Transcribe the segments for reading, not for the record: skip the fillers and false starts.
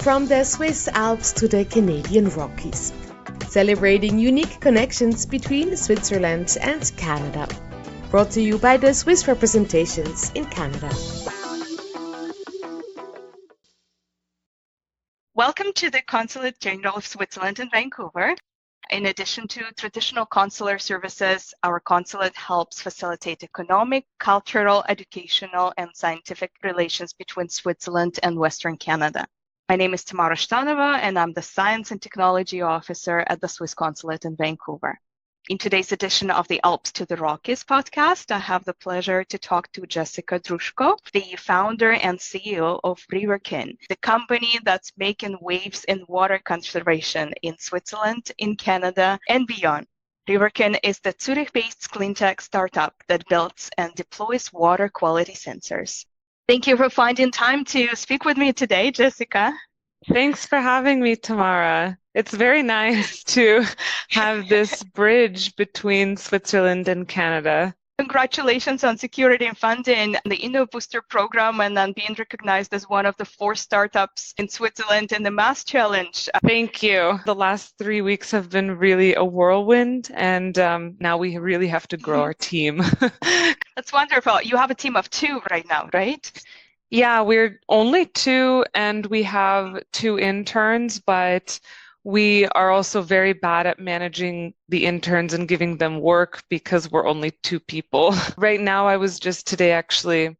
From the Swiss Alps to the Canadian Rockies, celebrating unique connections between Switzerland and Canada. Brought to you by the Swiss representations in Canada. Welcome to the Consulate General of Switzerland in Vancouver. In addition to traditional consular services, our consulate helps facilitate economic, cultural, educational, and scientific relations between Switzerland and Western Canada. My name is Tamara Shtanova, and I'm the Science and Technology Officer at the Swiss Consulate in Vancouver. In today's edition of the Alps to the Rockies podcast, I have the pleasure to talk to Jessica Droujko, the founder and CEO of Riverkin, the company that's making waves in water conservation in Switzerland, in Canada, and beyond. Riverkin is the Zurich-based cleantech startup that builds and deploys water quality sensors. Thank you for finding time to speak with me today, Jessica. Thanks for having me, Tamara. It's very nice to have this bridge between Switzerland and Canada. Congratulations on securing funding the InnoBooster program and then being recognized as one of the 4 startups in Switzerland in the Mass Challenge. Thank you. The last 3 weeks have been really a whirlwind, and now we really have to grow our team. That's wonderful. You have a team of 2 right now, right? Yeah, we're only 2, and we have 2 interns, but we are also very bad at managing the interns and giving them work because we're only 2 people. Right now, I was just today actually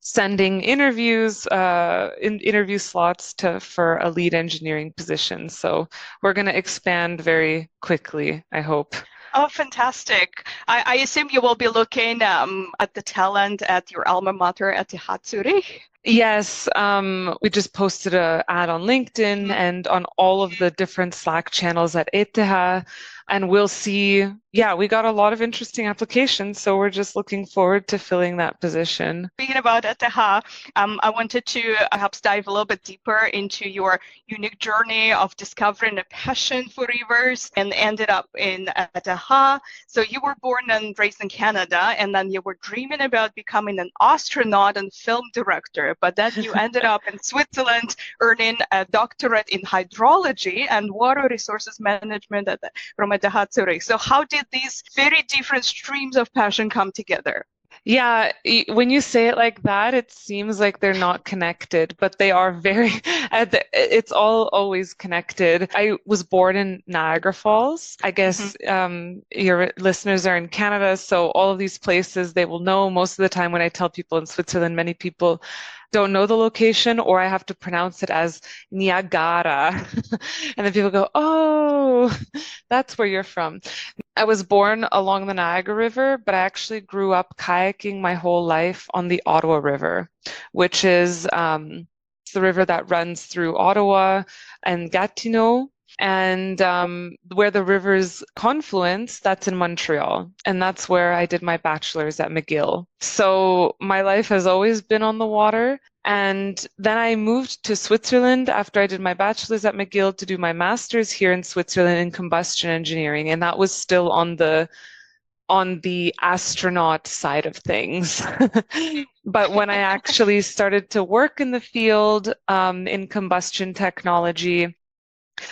sending interviews, interview slots for a lead engineering position. So we're going to expand very quickly, I hope. Oh, fantastic. I assume you will be looking at the talent at your alma mater at the Zurich. Yes, we just posted an ad on LinkedIn and on all of the different Slack channels at ETH, and we'll see. Yeah, we got a lot of interesting applications, so we're just looking forward to filling that position. Speaking about ETH, I wanted to perhaps dive a little bit deeper into your unique journey of discovering a passion for rivers and ended up in ETH. So you were born and raised in Canada, and then you were dreaming about becoming an astronaut and film director, but then you ended up in Switzerland earning a doctorate in hydrology and water resources management from ETH Zurich. So how did these very different streams of passion come together? Yeah, when you say it like that, it seems like they're not connected, but they are very, it's all always connected. I was born in Niagara Falls. I guess your listeners are in Canada, so all of these places they will know. Most of the time when I tell people in Switzerland, many people don't know the location, or I have to pronounce it as Niagara. And then people go, oh, that's where you're from. I was born along the Niagara River, but I actually grew up kayaking my whole life on the Ottawa River, which is the river that runs through Ottawa and Gatineau. And where the rivers confluence, that's in Montreal. And that's where I did my bachelor's at McGill. So my life has always been on the water. And then I moved to Switzerland after I did my bachelor's at McGill to do my master's here in Switzerland in combustion engineering. And that was still on the astronaut side of things. But when I actually started to work in the field in combustion technology,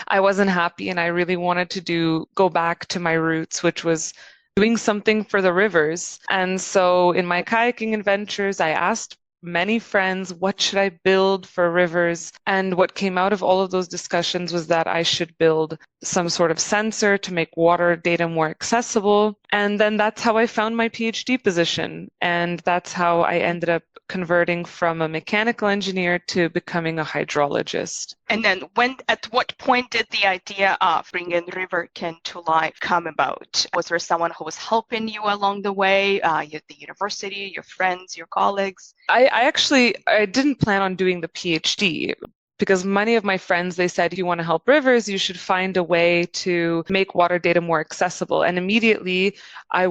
I wasn't happy, and I really wanted to go back to my roots, which was doing something for the rivers. And so in my kayaking adventures, I asked many friends, what should I build for rivers? And what came out of all of those discussions was that I should build some sort of sensor to make water data more accessible. And then that's how I found my PhD position. And that's how I ended up converting from a mechanical engineer to becoming a hydrologist. And then at what point did the idea of bringing Riverkin to life come about? Was there someone who was helping you along the way, the university, your friends, your colleagues? I didn't plan on doing the PhD. Because many of my friends, they said, if you want to help rivers, you should find a way to make water data more accessible. And immediately I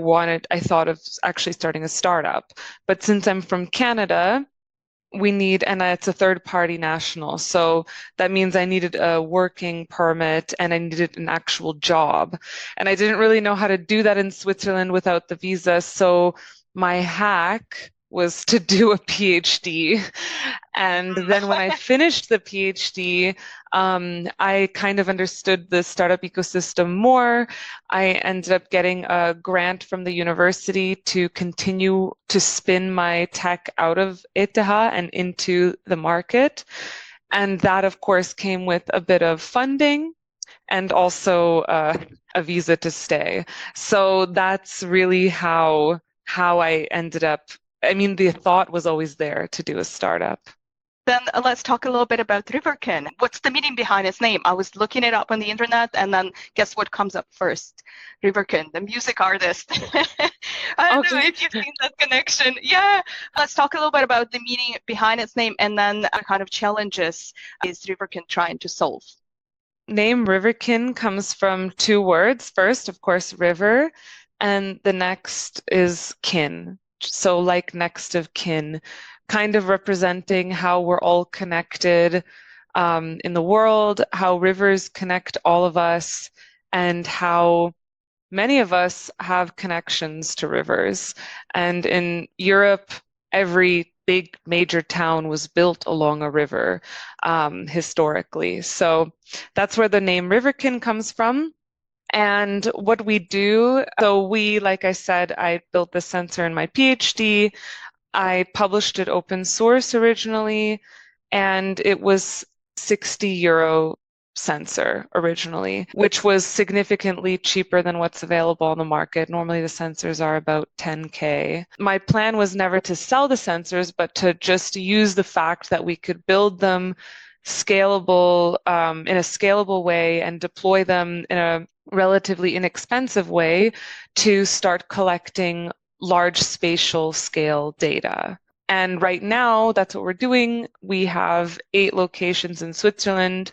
thought of actually starting a startup. But since I'm from Canada, and it's a third-party national. So that means I needed a working permit and I needed an actual job. And I didn't really know how to do that in Switzerland without the visa. So my hack was to do a PhD. And then when I finished the PhD, I kind of understood the startup ecosystem more. I ended up getting a grant from the university to continue to spin my tech out of ETH and into the market. And that, of course, came with a bit of funding and also a visa to stay. So that's really how I ended up. I mean, the thought was always there to do a startup. Then let's talk a little bit about Riverkin. What's the meaning behind its name? I was looking it up on the internet, and then guess what comes up first? Riverkin, the music artist. I don't know if you've seen that connection. Yeah, let's talk a little bit about the meaning behind its name, and then what kind of challenges is Riverkin trying to solve? Name Riverkin comes from two words. First, of course, river, and the next is kin. So like next of kin, kind of representing how we're all connected in the world, how rivers connect all of us, and how many of us have connections to rivers. And in Europe, every big major town was built along a river historically. So that's where the name Riverkin comes from. And what we do, so we, like I said, I built the sensor in my PhD. I published it open source originally, and it was €60 sensor originally, which was significantly cheaper than what's available on the market. Normally the sensors are about 10K. My plan was never to sell the sensors, but to just use the fact that we could build them scalable in a scalable way and deploy them in a relatively inexpensive way to start collecting large spatial scale data. And right now, that's what we're doing. We have 8 locations in Switzerland,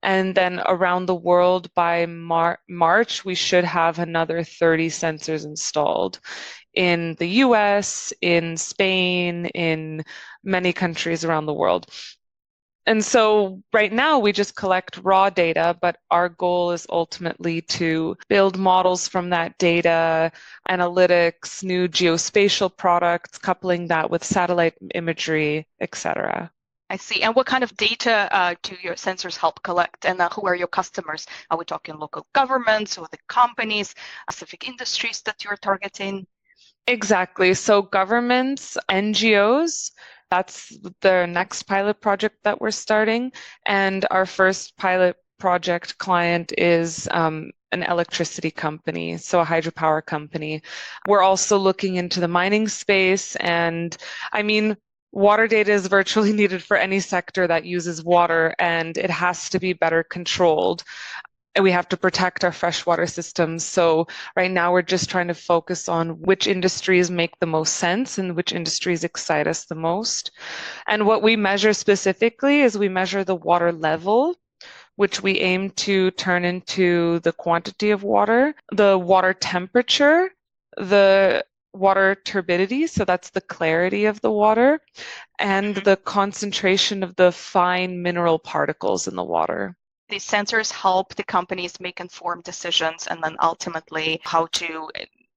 and then around the world by March, we should have another 30 sensors installed in the US, in Spain, in many countries around the world. And so right now we just collect raw data, but our goal is ultimately to build models from that data, analytics, new geospatial products, coupling that with satellite imagery, etc. I see. And what kind of data do your sensors help collect? And who are your customers? Are we talking local governments or the companies, specific industries that you're targeting? Exactly. So governments, NGOs, that's the next pilot project that we're starting. And our first pilot project client is an electricity company, so a hydropower company. We're also looking into the mining space. And I mean, water data is virtually needed for any sector that uses water, and it has to be better controlled. And we have to protect our freshwater systems. So right now we're just trying to focus on which industries make the most sense and which industries excite us the most. And what we measure specifically is we measure the water level, which we aim to turn into the quantity of water, the water temperature, the water turbidity, so that's the clarity of the water, and the concentration of the fine mineral particles in the water. These sensors help the companies make informed decisions, and then ultimately how to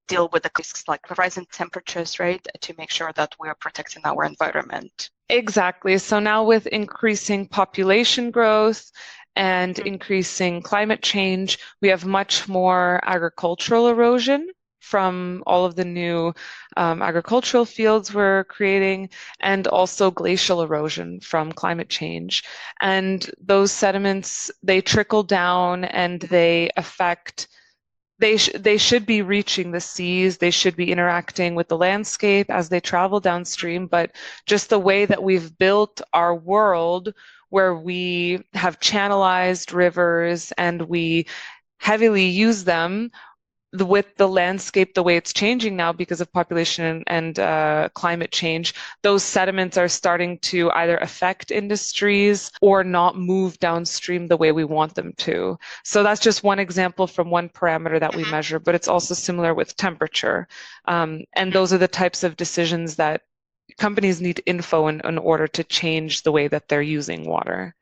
deal with the risks like rising temperatures, right, to make sure that we're protecting our environment. Exactly. So now with increasing population growth and increasing climate change, we have much more agricultural erosion from all of the new agricultural fields we're creating, and also glacial erosion from climate change. And those sediments, they trickle down and they affect, they should be reaching the seas, they should be interacting with the landscape as they travel downstream, but just the way that we've built our world, where we have channelized rivers and we heavily use them, with the landscape the way it's changing now because of population and climate change, those sediments are starting to either affect industries or not move downstream the way we want them to. So that's just one example from one parameter that we measure, but it's also similar with temperature. And those are the types of decisions that companies need info in order to change the way that they're using water.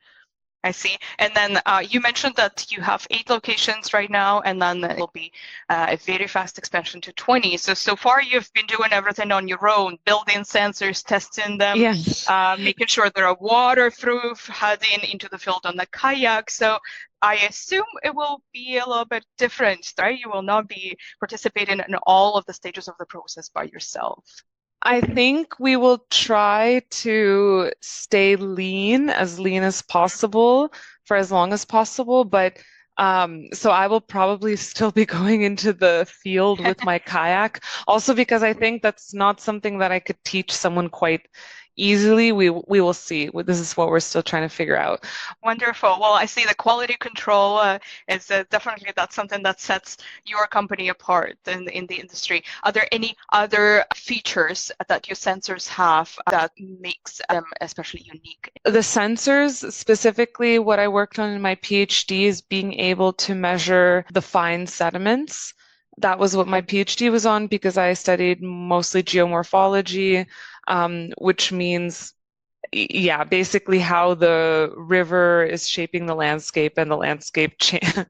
I see. And then you mentioned that you have 8 locations right now, and then it will be a very fast expansion to 20. So far you've been doing everything on your own, building sensors, testing them, making sure they're waterproof, heading into the field on the kayak. So I assume it will be a little bit different, right? You will not be participating in all of the stages of the process by yourself. I think we will try to stay lean as possible for as long as possible, but so I will probably still be going into the field with my kayak, also because I think that's not something that I could teach someone quite easily. We will see. This is what we're still trying to figure out. Wonderful. Well, I see the quality control is definitely that's something that sets your company apart in the industry. Are there any other features that your sensors have that makes them especially unique? The sensors, specifically what I worked on in my PhD, is being able to measure the fine sediments. That was what my PhD was on, because I studied mostly geomorphology, which means, basically how the river is shaping the landscape and the landscape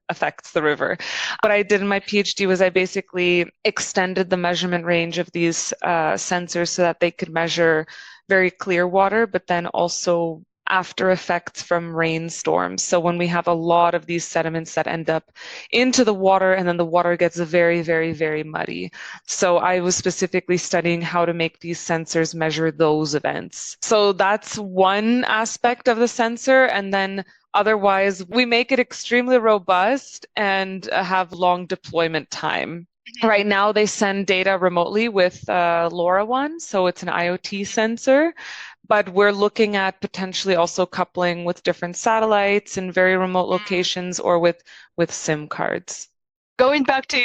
affects the river. What I did in my PhD was I basically extended the measurement range of these sensors so that they could measure very clear water, but then also after effects from rainstorms. So when we have a lot of these sediments that end up into the water, and then the water gets very, very, very muddy. So I was specifically studying how to make these sensors measure those events. So that's one aspect of the sensor. And then otherwise, we make it extremely robust and have long deployment time. Right now, they send data remotely with LoRaWAN, so it's an IoT sensor, but we're looking at potentially also coupling with different satellites in very remote locations, or with SIM cards. Going back to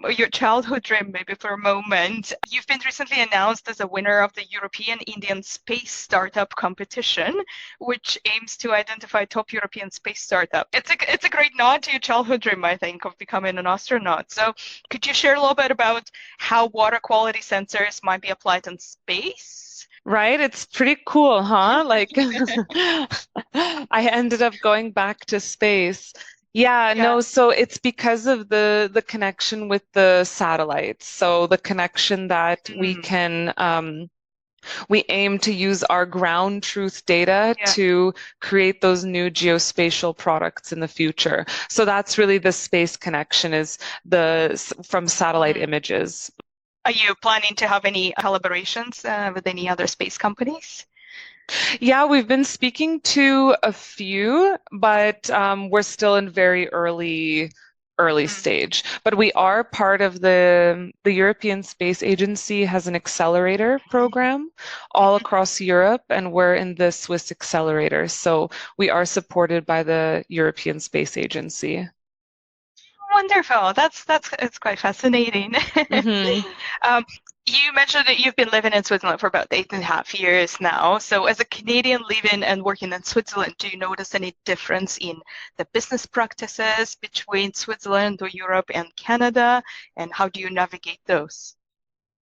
your childhood dream, maybe for a moment, you've been recently announced as a winner of the European Indian Space Startup Competition, which aims to identify top European space startup. It's a great nod to your childhood dream, I think, of becoming an astronaut. So could you share a little bit about how water quality sensors might be applied in space? Right? It's pretty cool, huh? Like, I ended up going back to space. Yeah, no, so it's because of the connection with the satellites. So the connection that we can, we aim to use our ground truth data to create those new geospatial products in the future. So that's really the space connection, is from satellite images. Are you planning to have any collaborations with any other space companies? Yeah, we've been speaking to a few, but we're still in very early stage. But we are part of the European Space Agency has an accelerator program all across Europe, and we're in the Swiss accelerator. So we are supported by the European Space Agency. Wonderful. It's quite fascinating. You mentioned that you've been living in Switzerland for about 8.5 years now. So as a Canadian living and working in Switzerland, do you notice any difference in the business practices between Switzerland or Europe and Canada? And how do you navigate those?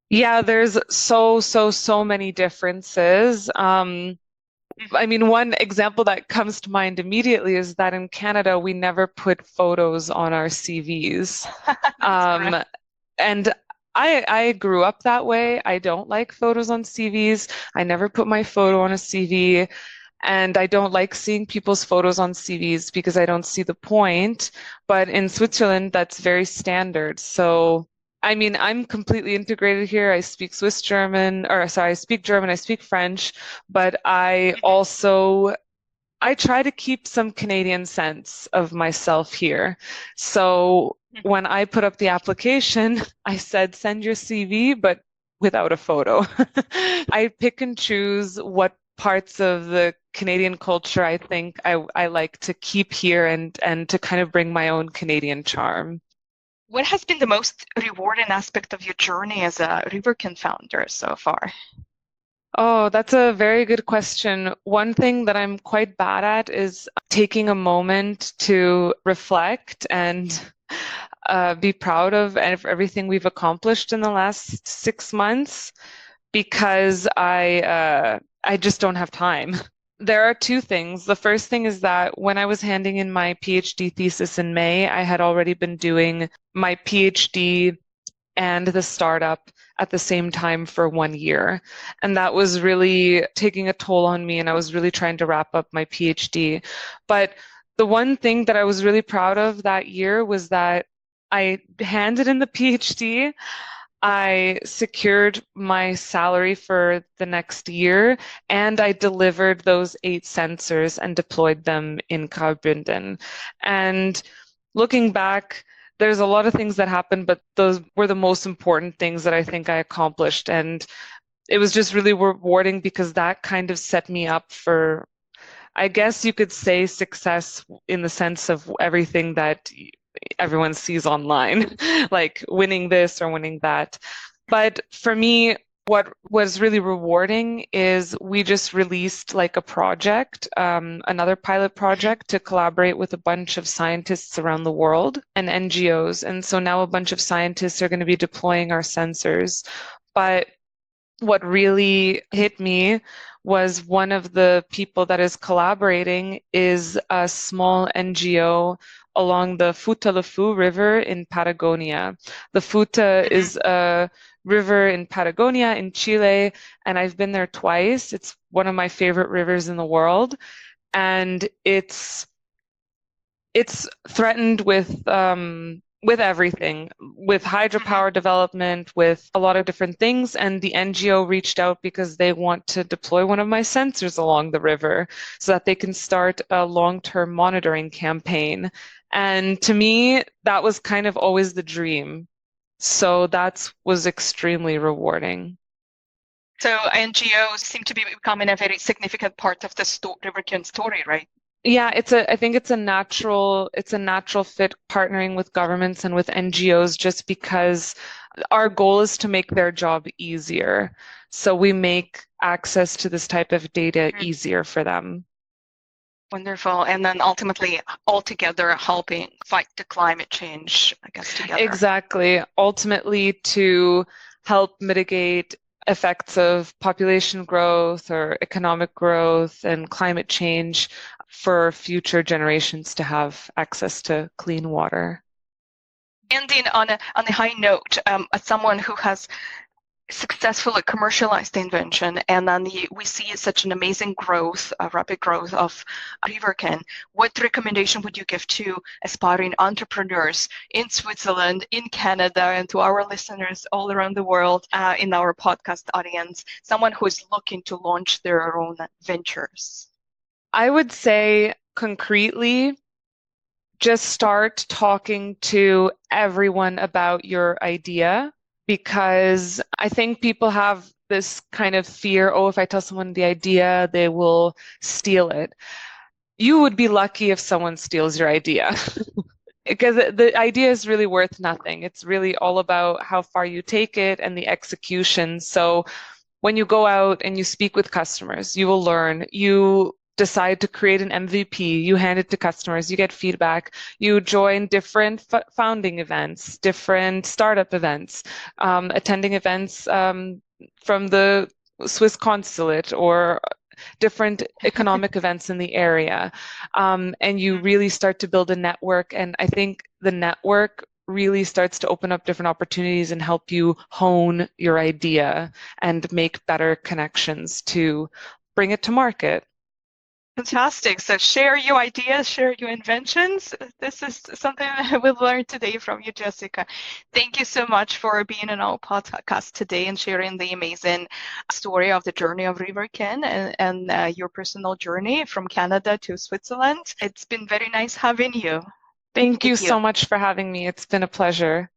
Yeah, there's so many differences. I mean, one example that comes to mind immediately is that in Canada, we never put photos on our CVs. And I grew up that way. I don't like photos on CVs. I never put my photo on a CV. And I don't like seeing people's photos on CVs because I don't see the point. But in Switzerland, that's very standard. So, I mean, I'm completely integrated here. I speak I speak German, I speak French, but I try to keep some Canadian sense of myself here. So when I put up the application, I said, send your CV, but without a photo. I pick and choose what parts of the Canadian culture I think I like to keep here and to kind of bring my own Canadian charm. What has been the most rewarding aspect of your journey as a Riverkin founder so far? Oh, that's a very good question. One thing that I'm quite bad at is taking a moment to reflect and be proud of everything we've accomplished in the last 6 months, because I just don't have time. There are two things. The first thing is that when I was handing in my PhD thesis in May, I had already been doing my PhD and the startup at the same time for 1 year. And that was really taking a toll on me, and I was really trying to wrap up my PhD. But the one thing that I was really proud of that year was that I handed in the PhD. I secured my salary for the next year, and I delivered those 8 sensors and deployed them in Graubünden. And looking back, there's a lot of things that happened, but those were the most important things that I think I accomplished. And it was just really rewarding because that kind of set me up for, I guess you could say, success in the sense of everything that everyone sees online, like winning this or winning that. But for me, what was really rewarding is we just released like a project, another pilot project to collaborate with a bunch of scientists around the world and NGOs. And so now a bunch of scientists are going to be deploying our sensors. But what really hit me was one of the people that is collaborating is a small NGO along the Futaleufú River in Patagonia. The Futa is a river in Patagonia in Chile, and I've been there twice. It's one of my favorite rivers in the world, and it's threatened with everything, with hydropower development, with a lot of different things. And the NGO reached out because they want to deploy one of my sensors along the river so that they can start a long-term monitoring campaign. And to me, that was kind of always the dream. So that was extremely rewarding. So NGOs seem to be becoming a very significant part of the Riverkin story, right? Yeah, I think it's a natural fit partnering with governments and with NGOs just because our goal is to make their job easier. So we make access to this type of data easier for them. Wonderful. And then ultimately, all together helping fight the climate change, I guess, together. Exactly. Ultimately, to help mitigate effects of population growth or economic growth and climate change for future generations to have access to clean water. Ending on a high note, as someone who has successfully commercialized the invention, and then we see such an amazing growth, rapid growth of Riverkin, what recommendation would you give to aspiring entrepreneurs in Switzerland, in Canada, and to our listeners all around the world in our podcast audience, someone who is looking to launch their own ventures? I would say concretely, just start talking to everyone about your idea, because I think people have this kind of fear, oh, if I tell someone the idea, they will steal it. You would be lucky if someone steals your idea. Because the idea is really worth nothing. It's really all about how far you take it and the execution. So when you go out and you speak with customers, you will learn. You decide to create an MVP, you hand it to customers, you get feedback, you join different founding events, different startup events, attending events from the Swiss consulate or different economic events in the area. And you really start to build a network. And I think the network really starts to open up different opportunities and help you hone your idea and make better connections to bring it to market. Fantastic. So share your ideas, share your inventions. This is something I will learn today from you, Jessica. Thank you so much for being on our podcast today and sharing the amazing story of the journey of Riverkin and your personal journey from Canada to Switzerland. It's been very nice having you. Thank you so much for having me. It's been a pleasure.